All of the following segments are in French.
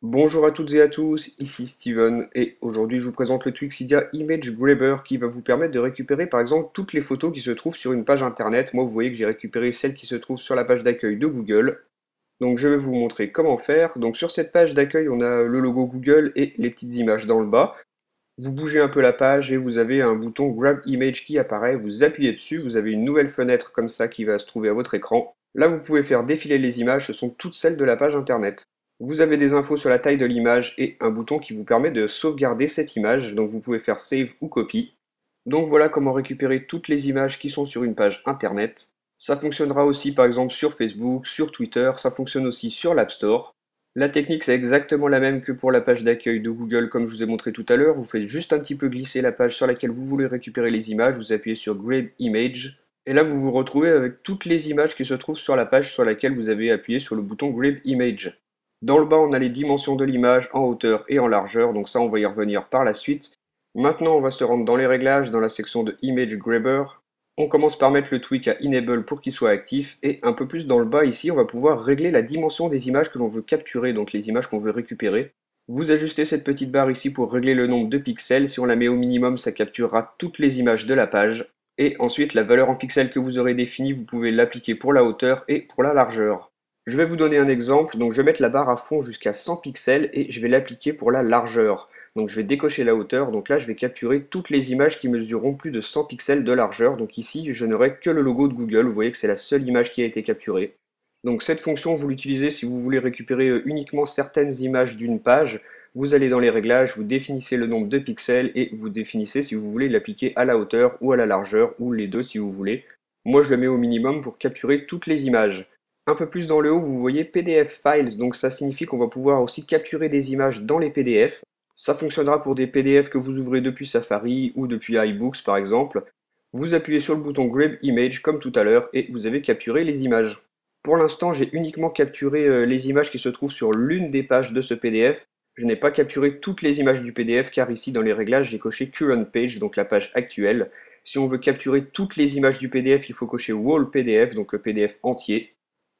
Bonjour à toutes et à tous, ici Steven et aujourd'hui je vous présente le Twixidia Image Grabber qui va vous permettre de récupérer par exemple toutes les photos qui se trouvent sur une page internet. Moi vous voyez que j'ai récupéré celles qui se trouvent sur la page d'accueil de Google. Donc je vais vous montrer comment faire. Donc sur cette page d'accueil on a le logo Google et les petites images dans le bas. Vous bougez un peu la page et vous avez un bouton Grab Image qui apparaît, vous appuyez dessus, vous avez une nouvelle fenêtre comme ça qui va se trouver à votre écran. Là vous pouvez faire défiler les images, ce sont toutes celles de la page internet. Vous avez des infos sur la taille de l'image et un bouton qui vous permet de sauvegarder cette image, donc vous pouvez faire Save ou Copy. Donc voilà comment récupérer toutes les images qui sont sur une page internet. Ça fonctionnera aussi par exemple sur Facebook, sur Twitter, ça fonctionne aussi sur l'App Store. La technique c'est exactement la même que pour la page d'accueil de Google comme je vous ai montré tout à l'heure. Vous faites juste un petit peu glisser la page sur laquelle vous voulez récupérer les images, vous appuyez sur Grab Image, et là vous vous retrouvez avec toutes les images qui se trouvent sur la page sur laquelle vous avez appuyé sur le bouton Grab Image. Dans le bas, on a les dimensions de l'image en hauteur et en largeur, donc ça on va y revenir par la suite. Maintenant, on va se rendre dans les réglages, dans la section de Image Grabber. On commence par mettre le tweak à Enable pour qu'il soit actif, et un peu plus dans le bas ici, on va pouvoir régler la dimension des images que l'on veut capturer, donc les images qu'on veut récupérer. Vous ajustez cette petite barre ici pour régler le nombre de pixels. Si on la met au minimum, ça capturera toutes les images de la page. Et ensuite, la valeur en pixels que vous aurez définie, vous pouvez l'appliquer pour la hauteur et pour la largeur. Je vais vous donner un exemple, donc je vais mettre la barre à fond jusqu'à 100 pixels et je vais l'appliquer pour la largeur. Donc je vais décocher la hauteur, donc là je vais capturer toutes les images qui mesureront plus de 100 pixels de largeur. Donc ici je n'aurai que le logo de Google, vous voyez que c'est la seule image qui a été capturée. Donc cette fonction vous l'utilisez si vous voulez récupérer uniquement certaines images d'une page. Vous allez dans les réglages, vous définissez le nombre de pixels et vous définissez si vous voulez l'appliquer à la hauteur ou à la largeur, ou les deux si vous voulez. Moi je le mets au minimum pour capturer toutes les images. Un peu plus dans le haut, vous voyez PDF Files, donc ça signifie qu'on va pouvoir aussi capturer des images dans les PDF. Ça fonctionnera pour des PDF que vous ouvrez depuis Safari ou depuis iBooks par exemple. Vous appuyez sur le bouton Grab Image comme tout à l'heure et vous avez capturé les images. Pour l'instant, j'ai uniquement capturé les images qui se trouvent sur l'une des pages de ce PDF. Je n'ai pas capturé toutes les images du PDF car ici dans les réglages, j'ai coché Current Page, donc la page actuelle. Si on veut capturer toutes les images du PDF, il faut cocher Whole PDF, donc le PDF entier.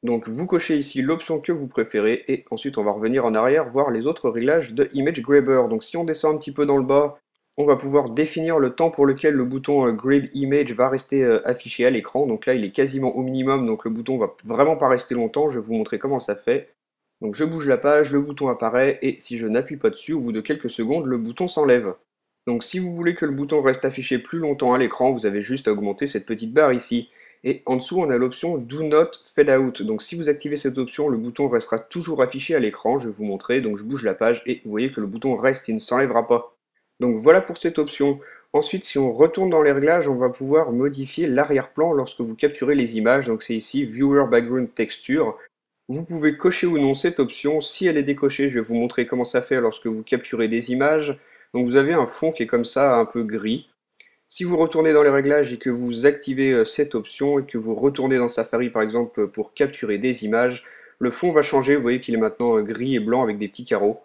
Donc vous cochez ici l'option que vous préférez et ensuite on va revenir en arrière voir les autres réglages de Image Grabber. Donc si on descend un petit peu dans le bas, on va pouvoir définir le temps pour lequel le bouton Grab Image va rester affiché à l'écran. Donc là il est quasiment au minimum, donc le bouton va vraiment pas rester longtemps. Je vais vous montrer comment ça fait. Donc je bouge la page, le bouton apparaît et si je n'appuie pas dessus, au bout de quelques secondes, le bouton s'enlève. Donc si vous voulez que le bouton reste affiché plus longtemps à l'écran, vous avez juste à augmenter cette petite barre ici. Et en dessous, on a l'option Do Not Fade Out. Donc si vous activez cette option, le bouton restera toujours affiché à l'écran. Je vais vous montrer. Donc je bouge la page et vous voyez que le bouton reste, il ne s'enlèvera pas. Donc voilà pour cette option. Ensuite, si on retourne dans les réglages, on va pouvoir modifier l'arrière-plan lorsque vous capturez les images. Donc c'est ici Viewer Background Texture. Vous pouvez cocher ou non cette option. Si elle est décochée, je vais vous montrer comment ça fait lorsque vous capturez des images. Donc vous avez un fond qui est comme ça, un peu gris. Si vous retournez dans les réglages et que vous activez cette option et que vous retournez dans Safari par exemple pour capturer des images, le fond va changer, vous voyez qu'il est maintenant gris et blanc avec des petits carreaux.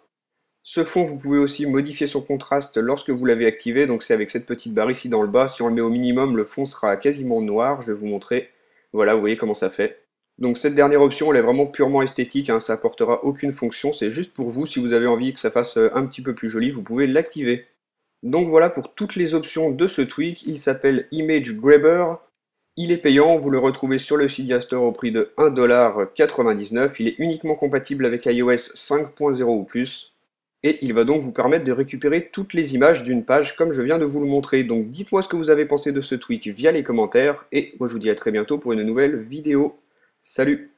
Ce fond, vous pouvez aussi modifier son contraste lorsque vous l'avez activé, donc c'est avec cette petite barre ici dans le bas. Si on le met au minimum, le fond sera quasiment noir, je vais vous montrer. Voilà, vous voyez comment ça fait. Donc cette dernière option, elle est vraiment purement esthétique, hein, ça apportera aucune fonction, c'est juste pour vous. Si vous avez envie que ça fasse un petit peu plus joli, vous pouvez l'activer. Donc voilà pour toutes les options de ce tweak, il s'appelle Image Grabber, il est payant, vous le retrouvez sur le Cydia Store au prix de 1,99$, il est uniquement compatible avec iOS 5.0 ou plus, et il va donc vous permettre de récupérer toutes les images d'une page comme je viens de vous le montrer. Donc dites-moi ce que vous avez pensé de ce tweak via les commentaires, et moi je vous dis à très bientôt pour une nouvelle vidéo. Salut!